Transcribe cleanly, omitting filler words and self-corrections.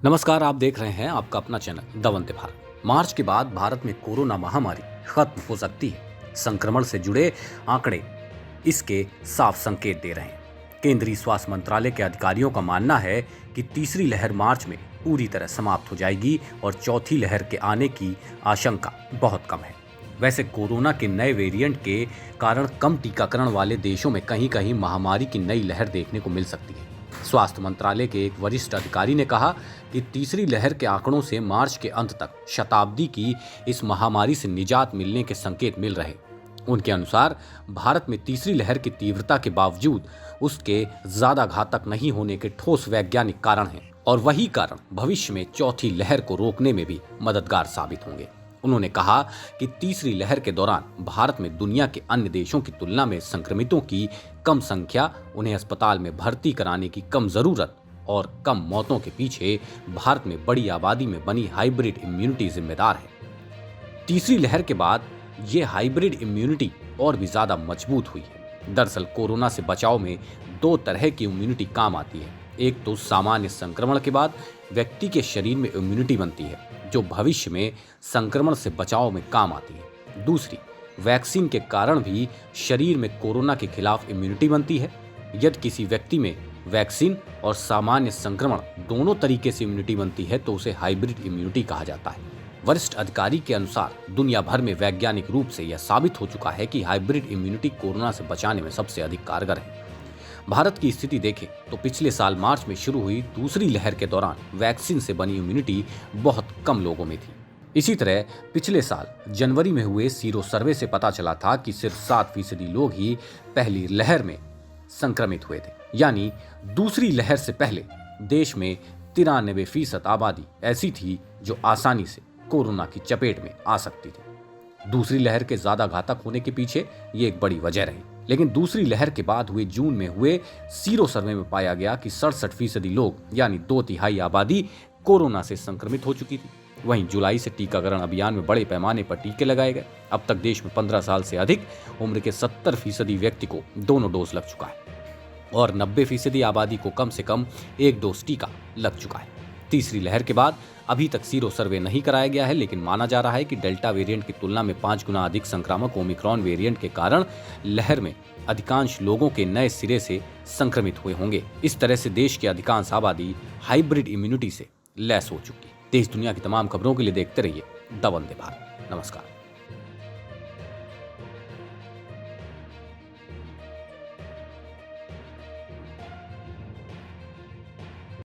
नमस्कार, आप देख रहे हैं आपका अपना चैनल द वंदे भारत। मार्च के बाद भारत में कोरोना महामारी खत्म हो सकती है। संक्रमण से जुड़े आंकड़े इसके साफ संकेत दे रहे हैं। केंद्रीय स्वास्थ्य मंत्रालय के अधिकारियों का मानना है कि तीसरी लहर मार्च में पूरी तरह समाप्त हो जाएगी और चौथी लहर के आने की आशंका बहुत कम है। वैसे कोरोना के नए वेरिएंट के कारण कम टीकाकरण वाले देशों में कहीं कहीं महामारी की नई लहर देखने को मिल सकती है। स्वास्थ्य मंत्रालय के एक वरिष्ठ अधिकारी ने कहा कि तीसरी लहर के आंकड़ों से मार्च के अंत तक शताब्दी की इस महामारी से निजात मिलने के संकेत मिल रहे। उनके अनुसार भारत में तीसरी लहर की तीव्रता के बावजूद उसके ज्यादा घातक नहीं होने के ठोस वैज्ञानिक कारण हैं और वही कारण भविष्य में चौथी लहर को रोकने में भी मददगार साबित होंगे। उन्होंने कहा कि तीसरी लहर के दौरान भारत में दुनिया के अन्य देशों की तुलना में संक्रमितों की कम संख्या, उन्हें अस्पताल में भर्ती कराने की कम जरूरत और कम मौतों के पीछे भारत में बड़ी आबादी में बनी हाइब्रिड इम्यूनिटी जिम्मेदार है। तीसरी लहर के बाद ये हाइब्रिड इम्यूनिटी और भी ज्यादा मजबूत हुई है। दरअसल कोरोना से बचाव में दो तरह की इम्यूनिटी काम आती है। एक तो सामान्य संक्रमण के बाद व्यक्ति के शरीर में इम्यूनिटी बनती है जो भविष्य में संक्रमण से बचाव में काम आती है। दूसरी, वैक्सीन के कारण भी शरीर में कोरोना के खिलाफ इम्यूनिटी बनती है। यदि किसी व्यक्ति में वैक्सीन और सामान्य संक्रमण दोनों तरीके से इम्यूनिटी बनती है तो उसे हाइब्रिड इम्यूनिटी कहा जाता है। वरिष्ठ अधिकारी के अनुसार दुनिया भर में वैज्ञानिक रूप से यह साबित हो चुका है कि हाइब्रिड इम्यूनिटी कोरोना से बचाने में सबसे अधिक कारगर है। भारत की स्थिति देखें तो पिछले साल मार्च में शुरू हुई दूसरी लहर के दौरान वैक्सीन से बनी इम्यूनिटी बहुत कम लोगों में थी। इसी तरह पिछले साल जनवरी में हुए सीरो सर्वे से पता चला था कि सिर्फ 7% लोग ही पहली लहर में संक्रमित हुए थे। यानी दूसरी लहर से पहले देश में 93% आबादी ऐसी थी जो आसानी से कोरोना की चपेट में आ सकती थी। दूसरी लहर के ज्यादा घातक होने के पीछे ये एक बड़ी वजह रही। लेकिन दूसरी लहर के बाद हुए जून में हुए सीरो सर्वे में पाया गया कि 67% लोग यानी 2/3 आबादी कोरोना से संक्रमित हो चुकी थी। वहीं जुलाई से टीकाकरण अभियान में बड़े पैमाने पर टीके लगाए गए। अब तक देश में 15 साल से अधिक उम्र के 70% व्यक्ति को दोनों डोज लग चुका है और 90% आबादी को कम से कम एक डोज टीका लग चुका है। तीसरी लहर के बाद अभी तक सीरो सर्वे नहीं कराया गया है, लेकिन माना जा रहा है कि डेल्टा वेरिएंट की तुलना में 5 गुना अधिक संक्रामक ओमिक्रॉन वेरिएंट के कारण लहर में अधिकांश लोगों के नए सिरे से संक्रमित हुए होंगे। इस तरह से देश की अधिकांश आबादी हाइब्रिड इम्यूनिटी से लैस हो चुकी है। देश दुनिया की तमाम खबरों के लिए देखते रहिए द वंदे भारत। नमस्कार।